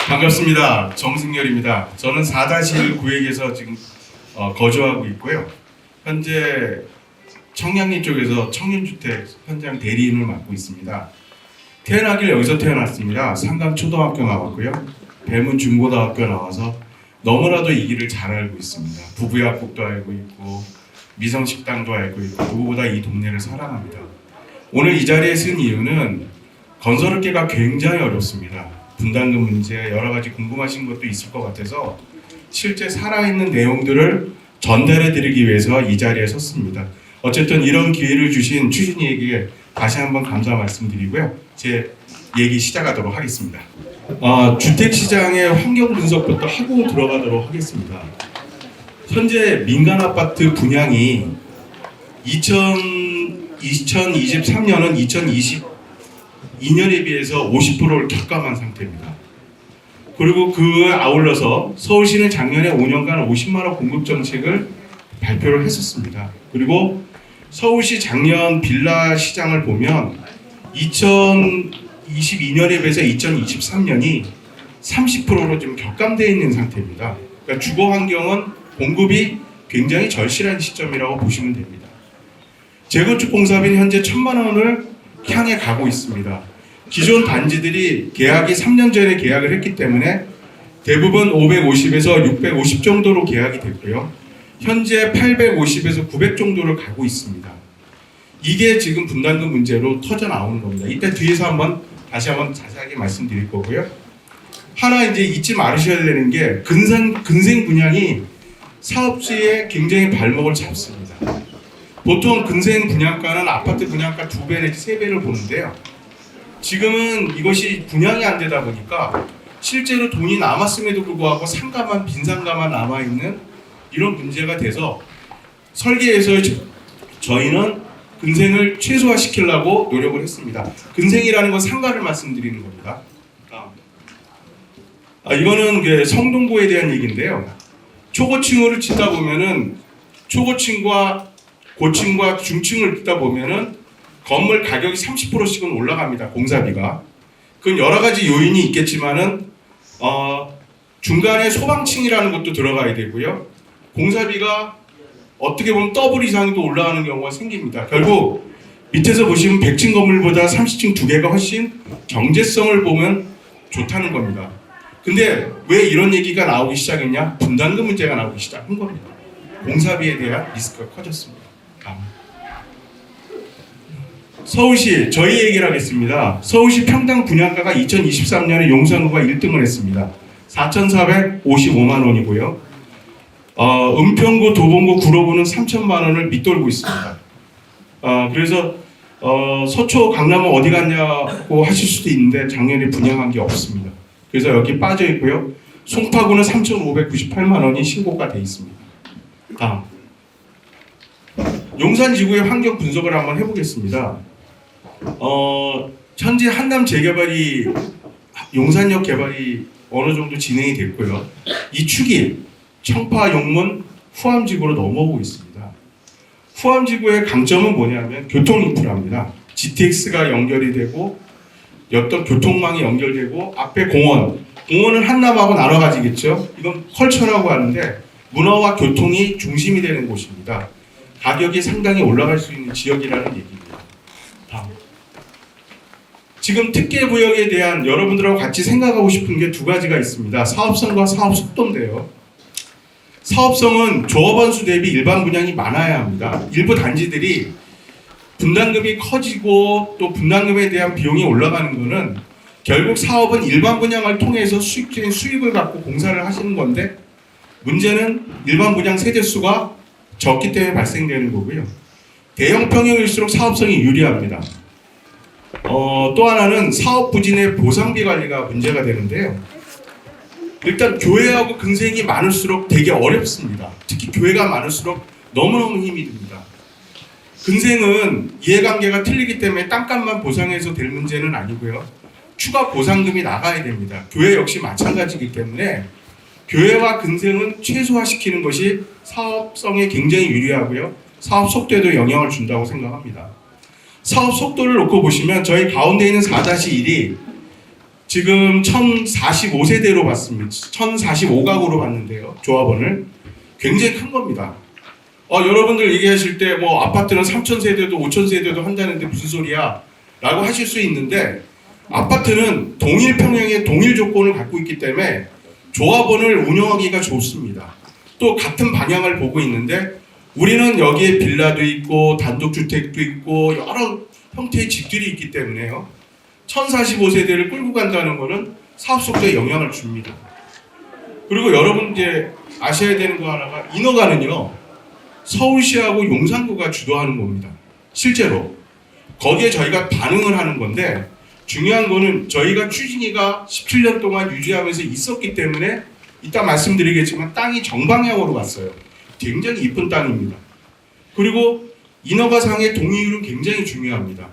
반갑습니다. 정승열입니다. 저는 4-1 구획에서 지금 거주하고 있고요. 현재 청량리 쪽에서 청년주택 현장 대리인을 맡고 있습니다. 태어나길 여기서 태어났습니다. 상감초등학교 나왔고요. 배문중고등학교 나와서 너무나도 이 길을 잘 알고 있습니다. 부부약국도 알고 있고 미성식당도 알고 있고 누구보다 이 동네를 사랑합니다. 오늘 이 자리에 쓴 이유는 건설업계가 굉장히 어렵습니다. 분담금 문제 여러 가지 궁금하신 것도 있을 것 같아서 실제 살아있는 내용들을 전달해 드리기 위해서 이 자리에 섰습니다. 어쨌든 이런 기회를 주신 추진이에게 다시 한번 감사 말씀드리고요. 제 얘기 시작하도록 하겠습니다. 주택시장의 환경 분석부터 하고 들어가도록 하겠습니다. 현재 민간 아파트 분양이 2023년은 2022년에 비해서 50%를 격감한 상태입니다. 그리고 그에 아울러서 서울시는 작년에 5년간 50만 원 공급 정책을 발표를 했었습니다. 그리고 서울시 작년 빌라 시장을 보면 2022년에 비해서 2023년이 30%로 좀 격감되어 있는 상태입니다. 그러니까 주거 환경은 공급이 굉장히 절실한 시점이라고 보시면 됩니다. 재건축 공사비는 현재 1,000만 원을 향해 가고 있습니다. 기존 단지들이 계약이 3년 전에 계약을 했기 때문에 대부분 550에서 650 정도로 계약이 됐고요. 현재 850에서 900 정도를 가고 있습니다. 이게 지금 분담금 문제로 터져 나오는 겁니다. 이때 뒤에서 다시 한번 자세하게 말씀드릴 거고요. 하나 이제 잊지 말으셔야 되는 게 근생 분양이 사업주의 굉장히 발목을 잡습니다. 보통 근생 분양가는 아파트 분양가 2배 내지 3배를 보는데요. 지금은 이것이 분양이 안 되다 보니까 실제로 돈이 남았음에도 불구하고 빈 상가만 남아있는 이런 문제가 돼서 설계에서 저희는 근생을 최소화시키려고 노력을 했습니다. 근생이라는 건 상가를 말씀드리는 겁니다. 이거는 성동구에 대한 얘기인데요. 초고층을 짓다 보면은 초고층과 고층과 중층을 짓다 보면은 건물 가격이 30%씩은 올라갑니다. 공사비가. 그건 여러 가지 요인이 있겠지만은 중간에 소방층이라는 것도 들어가야 되고요. 공사비가 어떻게 보면 더블 이상도 올라가는 경우가 생깁니다. 결국 밑에서 보시면 100층 건물보다 30층 2개가 훨씬 경제성을 보면 좋다는 겁니다. 근데 왜 이런 얘기가 나오기 시작했냐? 분담금 문제가 나오기 시작한 겁니다. 공사비에 대한 리스크가 커졌습니다. 서울시 저희 얘기를 하겠습니다. 서울시 평당 분양가가 2023년에 용산구가 1등을 했습니다. 4,455만 원이고요. 은평구, 도봉구, 구로구는 3,000만 원을 밑돌고 있습니다. 그래서 서초, 강남은 어디 갔냐고 하실 수도 있는데 작년에 분양한 게 없습니다. 그래서 여기 빠져 있고요. 송파구는 3,598만 원이 신고가 돼 있습니다. 다음. 용산지구의 환경 분석을 한번 해보겠습니다. 현재 한남 재개발이 용산역 개발이 어느 정도 진행이 됐고요. 이 축이 청파, 용문, 후암지구로 넘어오고 있습니다. 후암지구의 강점은 뭐냐면 교통 인프라입니다. GTX가 연결이 되고 어떤 교통망이 연결되고 앞에 공원은 한남하고 나눠 가지겠죠. 이건 컬처라고 하는데 문화와 교통이 중심이 되는 곳입니다. 가격이 상당히 올라갈 수 있는 지역이라는 얘기입니다. 다음. 지금 특례구역에 대한 여러분들하고 같이 생각하고 싶은 게 두 가지가 있습니다. 사업성과 사업 속도인데요. 사업성은 조합원수 대비 일반 분양이 많아야 합니다. 일부 단지들이 분담금이 커지고 또 분담금에 대한 비용이 올라가는 것은 결국 사업은 일반 분양을 통해서 수익적인 수익을 갖고 공사를 하시는 건데 문제는 일반 분양 세대수가 적기 때문에 발생되는 거고요. 대형 평형일수록 사업성이 유리합니다. 또 하나는 사업 부진의 보상비 관리가 문제가 되는데요. 일단 교회하고 근생이 많을수록 되게 어렵습니다. 특히 교회가 많을수록 너무너무 힘이 듭니다. 근생은 이해관계가 틀리기 때문에 땅값만 보상해서 될 문제는 아니고요. 추가 보상금이 나가야 됩니다. 교회 역시 마찬가지이기 때문에 교회와 근생은 최소화시키는 것이 사업성에 굉장히 유리하고요. 사업 속도에도 영향을 준다고 생각합니다. 사업 속도를 놓고 보시면 저희 가운데 있는 4-1이 지금 1045세대로 봤습니다. 1045가구로 봤는데요. 조합원을. 굉장히 큰 겁니다. 여러분들 얘기하실 때 뭐 아파트는 3,000세대도 5,000세대도 한다는데 무슨 소리야? 라고 하실 수 있는데 아파트는 동일 평형의 동일 조건을 갖고 있기 때문에 조합원을 운영하기가 좋습니다. 또 같은 방향을 보고 있는데 우리는 여기에 빌라도 있고 단독주택도 있고 여러 형태의 집들이 있기 때문에요. 1045세대를 끌고 간다는 것은 사업 속도에 영향을 줍니다. 그리고 여러분 이제 아셔야 되는 거 하나가 인허가는요. 서울시하고 용산구가 주도하는 겁니다. 실제로. 거기에 저희가 반응을 하는 건데 중요한 거는 저희가 추진위가 17년 동안 유지하면서 있었기 때문에 이따 말씀드리겠지만 땅이 정방향으로 갔어요. 굉장히 이쁜 땅입니다. 그리고 인허가상의 동의율은 굉장히 중요합니다.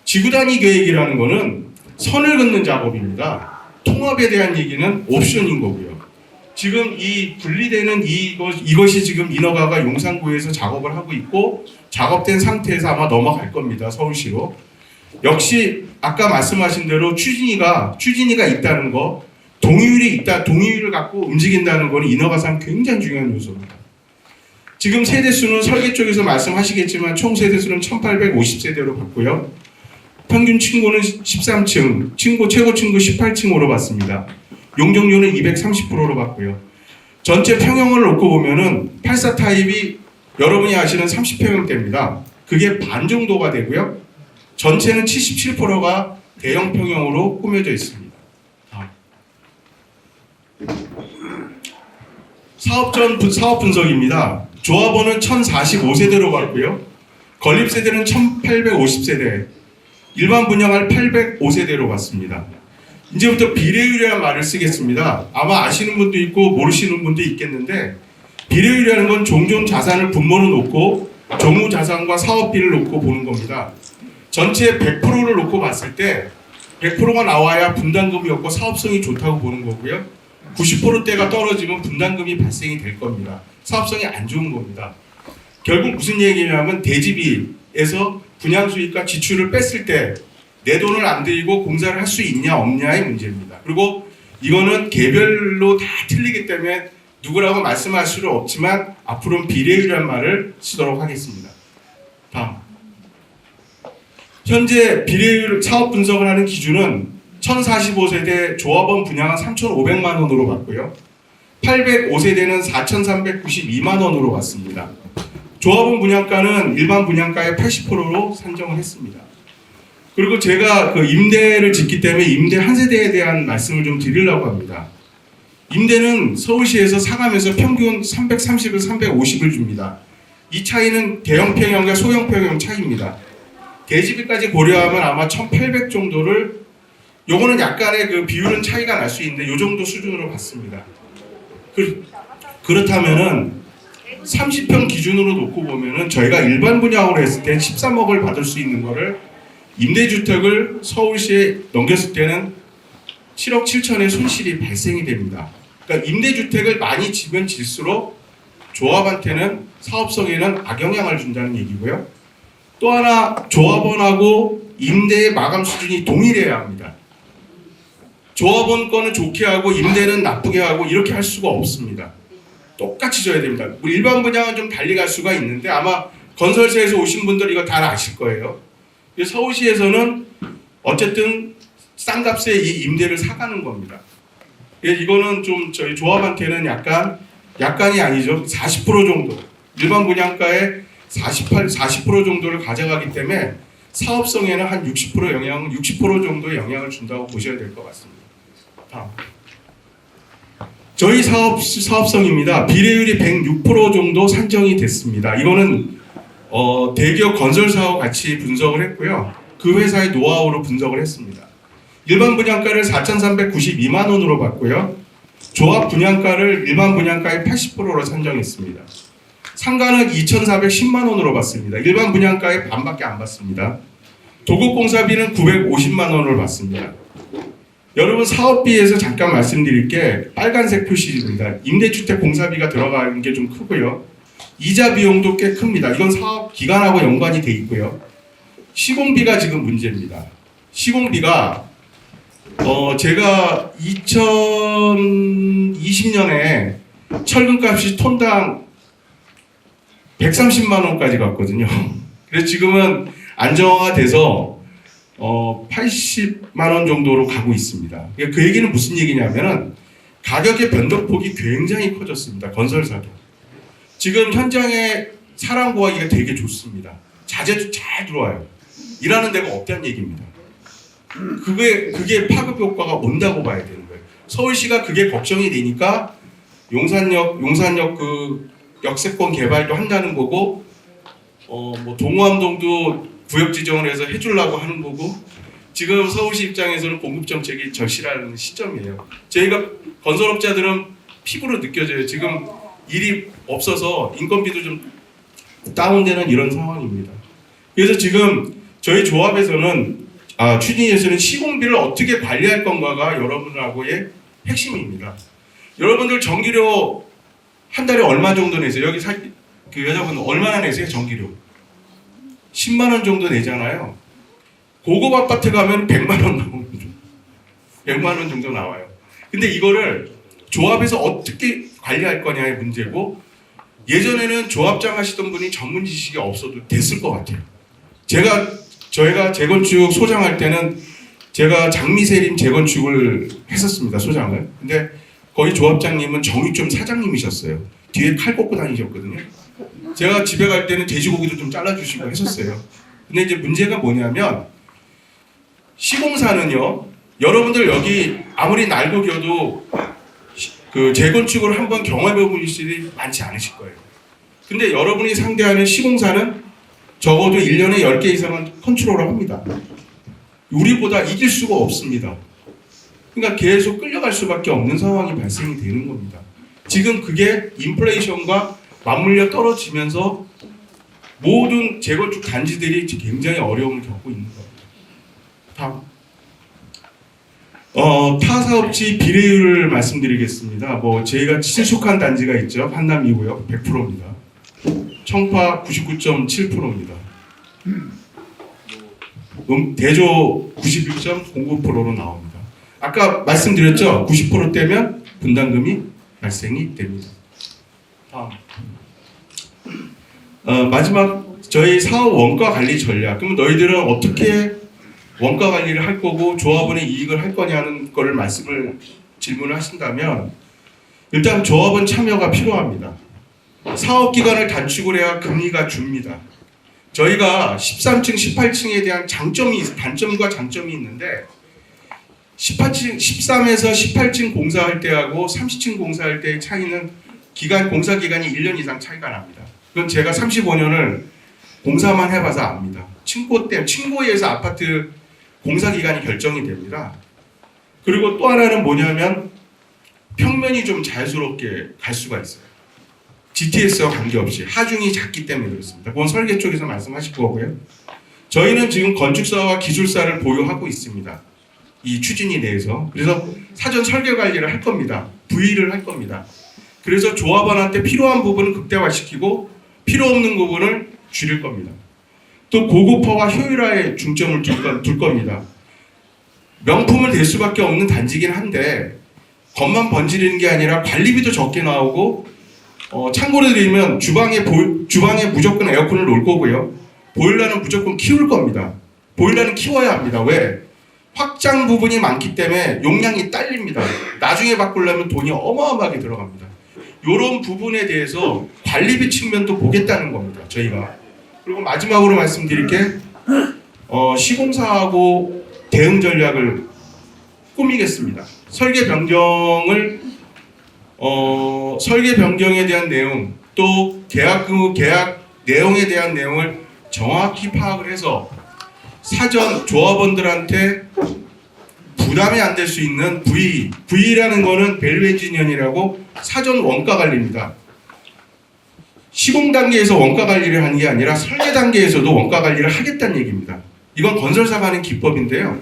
지구단위 계획이라는 거는 선을 긋는 작업입니다. 통합에 대한 얘기는 옵션인 거고요. 지금 이 분리되는 이것이 지금 인허가가 용산구에서 작업을 하고 있고 작업된 상태에서 아마 넘어갈 겁니다. 서울시로. 역시 아까 말씀하신 대로 추진위가 있다는 거, 동의율을 갖고 움직인다는 거는 인허가상 굉장히 중요한 요소입니다. 지금 세대수는 설계 쪽에서 말씀하시겠지만 총 세대수는 1850세대로 봤고요. 평균 층고는 13층, 최고 층고 18층으로 봤습니다. 용적률은 230%로 봤고요. 전체 평형을 놓고 보면은 84 타입이 여러분이 아시는 30평형대입니다. 그게 반 정도가 되고요. 전체는 77%가 대형 평형으로 꾸며져 있습니다. 사업 분석입니다. 조합원은 1045세대로 봤고요. 건립세대는 1850세대, 일반 분양을 805세대로 봤습니다. 이제부터 비례율이라는 말을 쓰겠습니다. 아마 아시는 분도 있고 모르시는 분도 있겠는데 비례율이라는 건 종전 자산을 분모로 놓고 종후 자산과 사업비를 놓고 보는 겁니다. 전체 100%를 놓고 봤을 때 100%가 나와야 분담금이 없고 사업성이 좋다고 보는 거고요. 90%대가 떨어지면 분담금이 발생이 될 겁니다. 사업성이 안 좋은 겁니다. 결국 무슨 얘기냐면 대지비에서 분양수익과 지출을 뺐을 때 내 돈을 안 들이고 공사를 할 수 있냐 없냐의 문제입니다. 그리고 이거는 개별로 다 틀리기 때문에 누구라고 말씀할 수는 없지만 앞으로는 비례율이라는 말을 쓰도록 하겠습니다. 다음. 현재 비례율 사업 분석을 하는 기준은 1045세대 조합원 분양은 3,500만 원으로 봤고요. 805세대는 4,392만 원으로 봤습니다. 조합원 분양가는 일반 분양가의 80%로 산정을 했습니다. 그리고 제가 그 임대를 짓기 때문에 임대 한 세대에 대한 말씀을 좀 드리려고 합니다. 임대는 서울시에서 사감에서 평균 330을 350을 줍니다. 이 차이는 대형 평형과 소형 평형 차이입니다. 대지비까지 고려하면 아마 1,800 정도를, 요거는 약간의 그 비율은 차이가 날 수 있는데 요 정도 수준으로 봤습니다. 그렇다면은 30평 기준으로 놓고 보면은 저희가 일반 분양으로 했을 때 13억을 받을 수 있는 거를 임대주택을 서울시에 넘겼을 때는 7억 7천의 손실이 발생이 됩니다. 그러니까 임대주택을 많이 지면 질수록 조합한테는 사업성에는 악영향을 준다는 얘기고요. 또 하나 조합원하고 임대의 마감 수준이 동일해야 합니다. 조합원 거는 좋게 하고 임대는 나쁘게 하고 이렇게 할 수가 없습니다. 똑같이 줘야 됩니다. 일반 분양은 좀 달리 갈 수가 있는데 아마 건설사에서 오신 분들 이거 다 아실 거예요. 서울시에서는 어쨌든 싼 값에 이 임대를 사가는 겁니다. 이거는 좀 저희 조합한테는 약간이 아니죠. 40% 정도, 일반 분양가의 40% 정도를 가져가기 때문에 사업성에는 한 60% 정도의 영향을 준다고 보셔야 될 것 같습니다. 다음. 저희 사업성입니다. 비례율이 106% 정도 산정이 됐습니다. 이거는 대기업 건설사와 같이 분석을 했고요. 그 회사의 노하우로 분석을 했습니다. 일반 분양가를 4,392만 원으로 봤고요. 조합 분양가를 일반 분양가의 80%로 산정했습니다. 상가는 2,410만 원으로 봤습니다. 일반 분양가의 반밖에 안 받습니다. 도급공사비는 950만 원을 받습니다. 여러분 사업비에서 잠깐 말씀드릴 게 빨간색 표시입니다. 임대주택 공사비가 들어가는 게 좀 크고요. 이자 비용도 꽤 큽니다. 이건 사업 기간하고 연관이 돼 있고요. 시공비가 지금 문제입니다. 시공비가 제가 2020년에 철근값이 톤당 130만 원까지 갔거든요. 그래서 지금은 안정화돼서 80만 원 정도로 가고 있습니다. 그 얘기는 무슨 얘기냐면은 가격의 변동폭이 굉장히 커졌습니다. 건설사도. 지금 현장에 사람 구하기가 되게 좋습니다. 자재도 잘 들어와요. 일하는 데가 없다는 얘기입니다. 그게 파급 효과가 온다고 봐야 되는 거예요. 서울시가 그게 걱정이 되니까 용산역 그 역세권 개발도 한다는 거고, 뭐 동호암동도 구역 지정을 해서 해주려고 하는 거고, 지금 서울시 입장에서는 공급 정책이 절실한 시점이에요. 저희가 건설업자들은 피부로 느껴져요. 지금 일이 없어서 인건비도 좀 다운되는 이런 상황입니다. 그래서 지금 저희 조합에서는 추진위에서는 시공비를 어떻게 관리할 건가가 여러분하고의 핵심입니다. 여러분들 전기료 한 달에 얼마 정도 내세요? 여기 그 여자분 얼마나 내세요? 전기료 10만 원 정도 내잖아요. 고급 아파트 가면 100만 원 나오는 중. 100만 원 정도 나와요. 근데 이거를 조합에서 어떻게 관리할 거냐의 문제고, 예전에는 조합장 하시던 분이 전문 지식이 없어도 됐을 것 같아요. 저희가 재건축 소장할 때는 제가 장미세림 재건축을 했었습니다. 소장을. 근데 거기 조합장님은 정육점 사장님이셨어요. 뒤에 칼 꽂고 다니셨거든요. 제가 집에 갈 때는 돼지고기도 좀 잘라주시고 했었어요. 근데 이제 문제가 뭐냐면, 시공사는요, 여러분들 여기 아무리 날고겨도 그 재건축을 한번 경험해 보실 일이 많지 않으실 거예요. 근데 여러분이 상대하는 시공사는 적어도 1년에 10개 이상은 컨트롤을 합니다. 우리보다 이길 수가 없습니다. 그러니까 계속 끌려갈 수밖에 없는 상황이 발생이 되는 겁니다. 지금 그게 인플레이션과 맞물려 떨어지면서 모든 재건축 단지들이 굉장히 어려움을 겪고 있는 겁니다. 다음. 타 사업지 비례율을 말씀드리겠습니다. 저희가 친숙한 단지가 있죠. 한남 2구역 100%입니다. 청파 99.7%입니다. 대조 91.09%로 나옵니다. 아까 말씀드렸죠. 90%대면 분담금이 발생이 됩니다. 다음. 마지막 저희 사업 원가 관리 전략. 그러면 너희들은 어떻게 원가 관리를 할 거고 조합원의 이익을 할 거냐는 거를 질문을 하신다면, 일단 조합원 참여가 필요합니다. 사업 기간을 단축을 해야 금리가 줍니다. 저희가 13층, 18층에 대한 단점과 장점이 있는데, 13에서 18층 공사할 때하고 30층 공사할 때의 차이는 공사 기간이 1년 이상 차이가 납니다. 그건 제가 35년을 공사만 해봐서 압니다. 층고에 의해서 아파트 공사 기간이 결정이 됩니다. 그리고 또 하나는 뭐냐면, 평면이 좀 자연스럽게 갈 수가 있어요. GTS와 관계없이 하중이 작기 때문에 그렇습니다. 그건 설계 쪽에서 말씀하실 거고요. 저희는 지금 건축사와 기술사를 보유하고 있습니다. 이 추진위 내에서. 그래서 사전 설계 관리를 할 겁니다. VE를 할 겁니다. 그래서 조합원한테 필요한 부분을 극대화시키고 필요 없는 부분을 줄일 겁니다. 또 고급화와 효율화에 중점을 둘 겁니다. 명품을 댈 수밖에 없는 단지긴 한데, 겉만 번지르는 게 아니라 관리비도 적게 나오고, 참고로 드리면 주방에 무조건 에어컨을 놓을 거고요. 보일러는 무조건 키울 겁니다. 보일러는 키워야 합니다. 왜? 확장 부분이 많기 때문에 용량이 딸립니다. 나중에 바꾸려면 돈이 어마어마하게 들어갑니다. 이런 부분에 대해서 관리비 측면도 보겠다는 겁니다. 저희가. 그리고 마지막으로 말씀드릴 게, 시공사하고 대응 전략을 꾸미겠습니다. 설계 변경에 대한 내용, 또 계약 내용에 대한 내용을 정확히 파악을 해서 사전 조합원들한테 부담이 안 될 수 있는 VE라는 거는 밸류 엔지니어링이라고 사전 원가 관리입니다. 시공 단계에서 원가 관리를 하는 게 아니라 설계 단계에서도 원가 관리를 하겠다는 얘기입니다. 이건 건설사가 하는 기법인데요.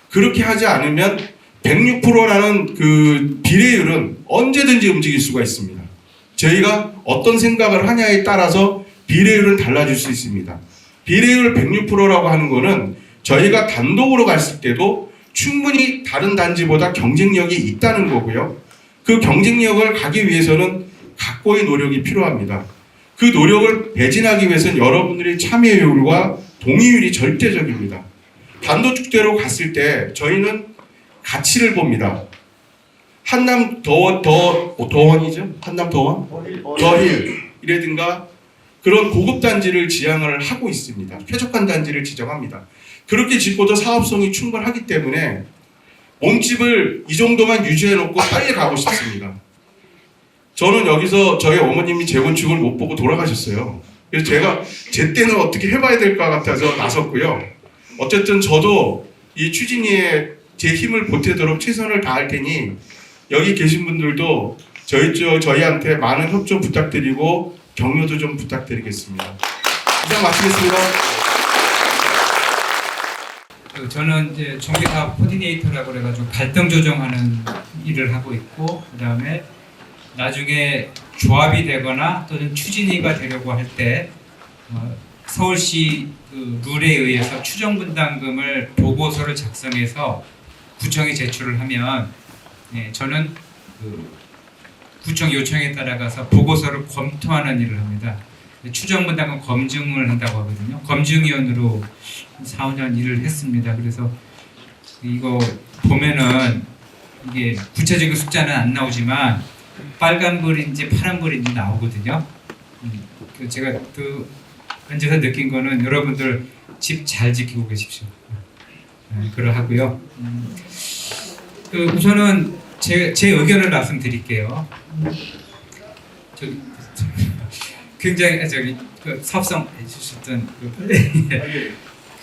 그렇게 하지 않으면 106%라는 그 비례율은 언제든지 움직일 수가 있습니다. 저희가 어떤 생각을 하냐에 따라서 비례율은 달라질 수 있습니다. 비례율 106%라고 하는 거는 저희가 단독으로 갔을 때도 충분히 다른 단지보다 경쟁력이 있다는 거고요. 그 경쟁력을 가기 위해서는 각고의 노력이 필요합니다. 그 노력을 배진하기 위해서는 여러분들의 참여율과 동의율이 절대적입니다. 단도직대로 갔을 때 저희는 가치를 봅니다. 한남 더원이죠? 한남 더힐이라든가 그런 고급 단지를 지향을 하고 있습니다. 쾌적한 단지를 지정합니다. 그렇게 짓고도 사업성이 충분하기 때문에 몸집을 이 정도만 유지해놓고 빨리 가고 싶습니다. 저는 여기서 저희 어머님이 재건축을 못 보고 돌아가셨어요. 그래서 제가 제 때는 어떻게 해봐야 될 것 같아서 나섰고요. 어쨌든 저도 이 추진위에 제 힘을 보태도록 최선을 다할 테니 여기 계신 분들도 저희한테 많은 협조 부탁드리고 격려도 좀 부탁드리겠습니다. 이상 마치겠습니다. 저는 이제 정기사업 코디네이터라고 그래가지고 갈등 조정하는 일을 하고 있고, 그 다음에 나중에 조합이 되거나 또는 추진위가 되려고 할 때 서울시 그 룰에 의해서 추정분담금을 보고서를 작성해서 구청에 제출을 하면 저는 그 구청 요청에 따라가서 보고서를 검토하는 일을 합니다. 추정분담금 검증을 한다고 하거든요. 검증위원으로 4, 5년 일을 했습니다. 그래서 이거 보면은 이게 구체적인 숫자는 안 나오지만 빨간불인지 파란불인지 나오거든요. 제가 그 앉아서 느낀 거는 여러분들 집 잘 지키고 계십시오. 그러하고요. 우선은 제 의견을 말씀드릴게요. 굉장히 그 사업성 해주셨던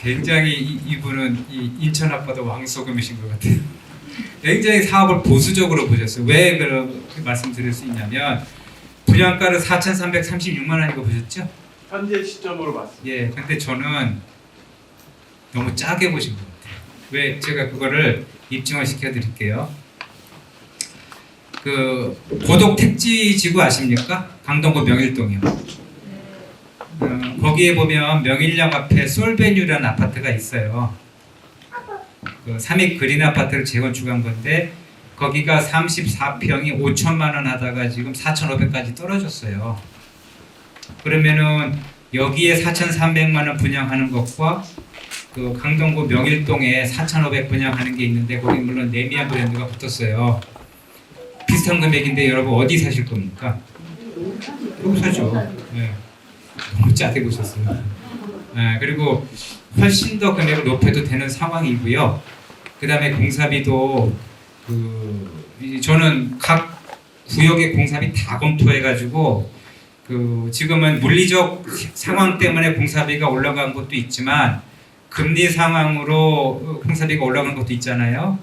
굉장히 이분은 인천 아빠도 왕소금이신 것 같아요. 굉장히 사업을 보수적으로 보셨어요. 왜 그렇게 말씀드릴 수 있냐면 분양가를 4,336만 원이고 보셨죠? 현재 시점으로 봤습니다. 예, 근데 저는 너무 짜게 보신 것 같아요. 왜 제가 그거를 입증을 시켜드릴게요. 그 고덕 택지지구 아십니까? 강동구 명일동이요. 거기에 보면 명일역 앞에 솔베뉴라는 아파트가 있어요. 그 삼익 그린 아파트를 재건축한 건데 거기가 34평이 5천만 원 하다가 지금 4,500까지 떨어졌어요. 그러면은 여기에 4,300만 원 분양하는 것과 그 강동구 명일동에 4,500 분양하는 게 있는데 거기 물론 네미아 브랜드가 붙었어요. 비슷한 금액인데 여러분 어디 사실 겁니까? 여기 사죠. 네. 너무 짜게 보셨어요. 그리고 훨씬 더 금액을 높여도 되는 상황이고요. 그 다음에 공사비도 저는 각 구역의 공사비 다 검토해가지고 지금은 물리적 상황 때문에 공사비가 올라간 것도 있지만 금리 상황으로 공사비가 올라간 것도 있잖아요.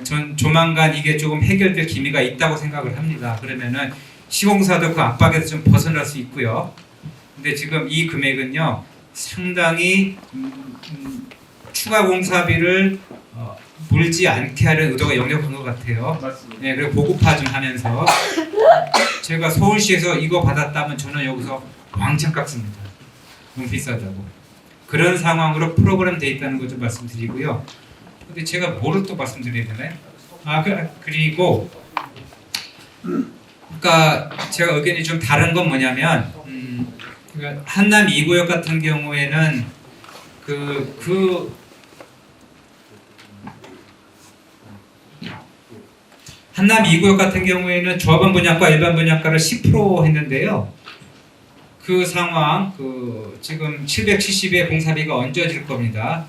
전 조만간 이게 조금 해결될 기미가 있다고 생각을 합니다. 그러면은 시공사도 그 압박에서 좀 벗어날 수 있고요. 근데 지금 이 금액은요 상당히 추가 공사비를 물지 않게 하는 의도가 역력한 것 같아요. 맞습니다. 네, 그리고 보급화 좀 하면서 제가 서울시에서 이거 받았다면 저는 여기서 왕창 깎습니다. 너무 비싸다고. 그런 상황으로 프로그램 돼 있다는 거 좀 말씀드리고요. 근데 제가 뭐를 또 말씀드려야 되나요? 그리고 그러니까 제가 의견이 좀 다른 건 뭐냐면 그러니까 한남 2구역 같은 경우에는 한남 2구역 같은 경우에는 조합원 분양가 일반 분양가를 10% 했는데요. 그 상황 지금 770의 공사비가 얹어질 겁니다.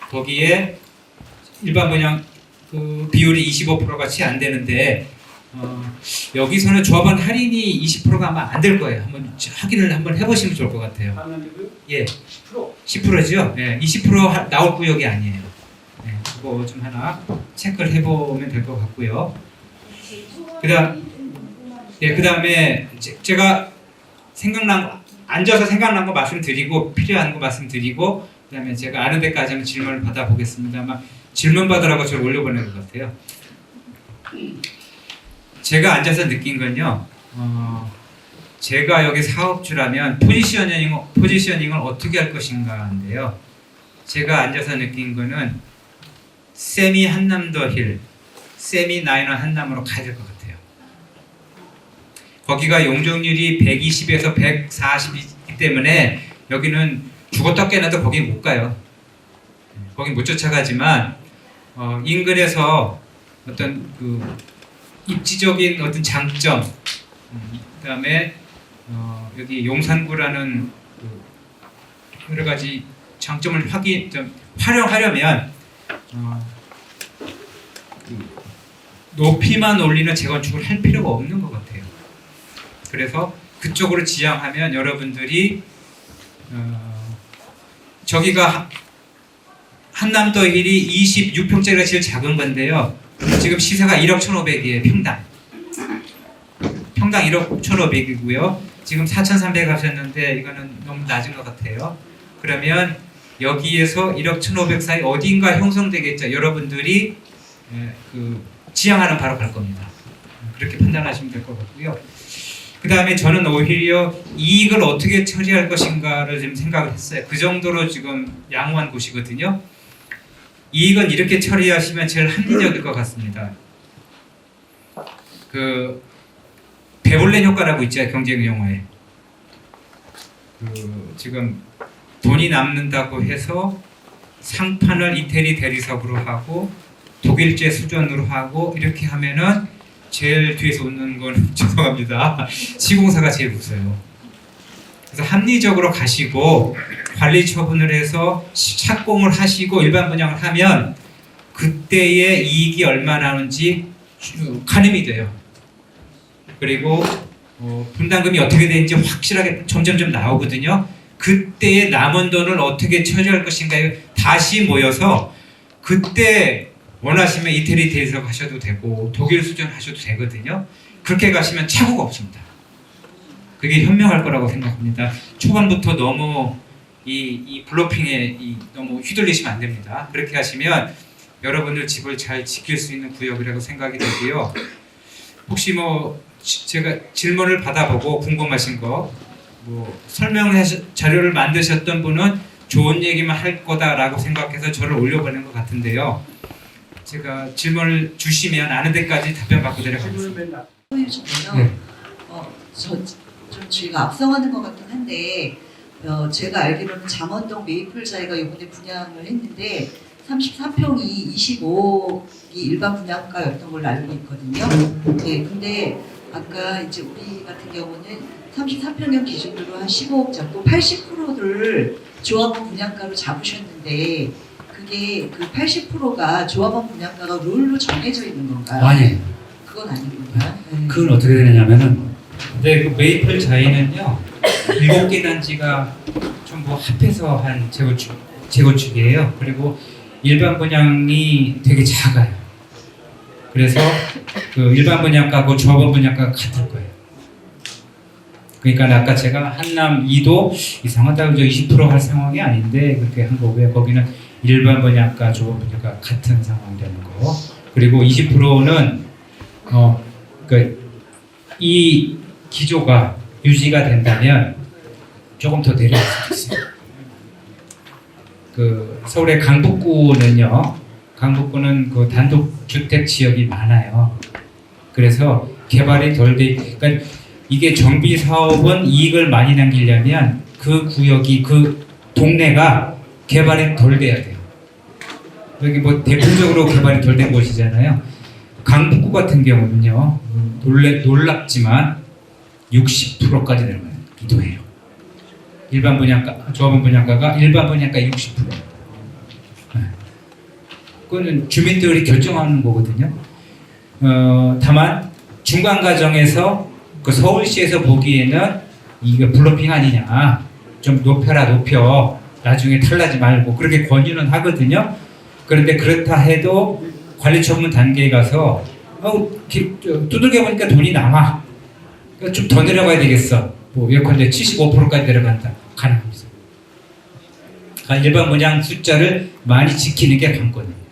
거기에 일반 분양 비율이 25%가 채 안 되는데 여기서는 조합원 할인이 20%가 아마 안 될 거예요. 한번 확인을 한번 해보시면 좋을 것 같아요. 예, 10%죠. 예, 20% 나올 구역이 아니에요. 예, 그거 좀 하나 체크를 해보면 될 것 같고요. 그다음에 제가 앉아서 생각난 거 말씀드리고 필요한 거 말씀드리고 그다음에 제가 아는 데까지 한번 질문을 받아보겠습니다. 아마 질문 받으라고 저를 올려보낸 것 같아요. 제가 앉아서 느낀 건요. 제가 여기 사업주라면 포지셔닝을 어떻게 할 것인가인데요. 제가 앉아서 느낀 거는 세미 한남더힐, 세미 나인원 한남으로 가야 될 것 같아요. 거기가 용적률이 120에서 140이기 때문에 여기는 죽었다 깨나도 거기 못 가요. 거기 못 쫓아가지만 인근에서 어떤 그 입지적인 어떤 장점, 그다음에 여기 용산구라는 그 여러 가지 장점을 활용하려면 그 높이만 올리는 재건축을 할 필요가 없는 것 같아요. 그래서 그쪽으로 지향하면 여러분들이 저기가 한남더힐이 26평짜리가 제일 작은 건데요. 지금 시세가 1억 1,500이에요. 평당 1억 1,500이고요. 지금 4,300 하셨는데 이거는 너무 낮은 것 같아요. 그러면 여기에서 1억 1,500 사이 어딘가 형성되겠죠. 여러분들이 그 지향하는 바로 갈 겁니다. 그렇게 판단하시면 될 것 같고요. 그 다음에 저는 오히려 이익을 어떻게 처리할 것인가를 좀 생각을 했어요. 그 정도로 지금 양호한 곳이거든요. 이익은 이렇게 처리하시면 제일 합리적일 것 같습니다. 그 베볼렌 효과라고 있죠, 경제 용어에. 그 지금 돈이 남는다고 해서 상판을 이태리 대리석으로 하고 독일제 수전으로 하고 이렇게 하면은 제일 뒤에서 웃는 건 죄송합니다. 시공사가 제일 웃어요. 그래서 합리적으로 가시고 관리 처분을 해서 착공을 하시고 일반 분양을 하면 그때의 이익이 얼마 나오는지 가늠이 돼요. 그리고 분담금이 어떻게 되는지 확실하게 점점점 나오거든요. 그때의 남은 돈을 어떻게 처리할 것인가에 다시 모여서 그때 원하시면 이태리 대리석 하셔도 되고 독일 수전 하셔도 되거든요. 그렇게 가시면 착오가 없습니다. 그게 현명할 거라고 생각합니다. 초반부터 너무 이 블로핑에 너무 휘둘리시면 안 됩니다. 그렇게 하시면 여러분들 집을 잘 지킬 수 있는 구역이라고 생각이 되고요. 혹시 제가 질문을 받아보고 궁금하신 거 자료를 만드셨던 분은 좋은 얘기만 할 거다라고 생각해서 저를 올려보낸 것 같은데요. 제가 질문을 주시면 아는 데까지 답변 받고 내려가겠습니다. 네. 좀 저희가 앞서가는 것 같긴 한데 제가 알기로는 잠원동 메이플자이가 이번에 분양을 했는데 34평이 25억이 일반 분양가였던 걸로 알고 있거든요. 네, 근데 아까 이제 우리 같은 경우는 34평형 기준으로 한 15억 잡고 80%를 조합원 분양가로 잡으셨는데 그게 그 80%가 조합원 분양가가 룰로 정해져 있는 건가요? 아니에요. 그건 아니군요. 네. 그건 어떻게 되냐면은 네, 그 메이플 자이는요 7개 단지가 전부 합해서 한 재건축이에요. 그리고 일반 분양이 되게 작아요. 그래서 그 일반 분양가하고 조합원 분양가가 같을 거예요. 그러니까 아까 제가 한남 2도 이상하다고 20% 할 상황이 아닌데 그렇게 한 거고요. 거기는 일반 분양가, 조합원 분양가 같은 상황이라는 거. 그리고 20%는 이 기조가 유지가 된다면 조금 더 내려갈 수 있어요. 그 서울의 강북구는요. 강북구는 그 단독 주택 지역이 많아요. 그래서 개발이 덜 돼. 그러니까 이게 정비 사업은 이익을 많이 남기려면 그 구역이 그 동네가 개발이 덜 돼야 돼요. 여기 대표적으로 개발이 덜 된 곳이잖아요. 강북구 같은 경우는요. 놀랍지만 60%까지 내려가요. 기도해요. 일반 분양가, 조합원 분양가가 일반 분양가 60%. 그거는 주민들이 결정하는 거거든요. 다만 중간 과정에서 그 서울시에서 보기에는 이게 블로핑 아니냐, 좀 높여 나중에 탈나지 말고 그렇게 권유는 하거든요. 그런데 그렇다 해도 관리처분 단계에 가서 두들겨 보니까 돈이 남아. 그러니까 좀 더 내려가야 되겠어. 예컨대 75%까지 내려간다. 가능합니다. 일반 분양 숫자를 많이 지키는 게 관건이에요.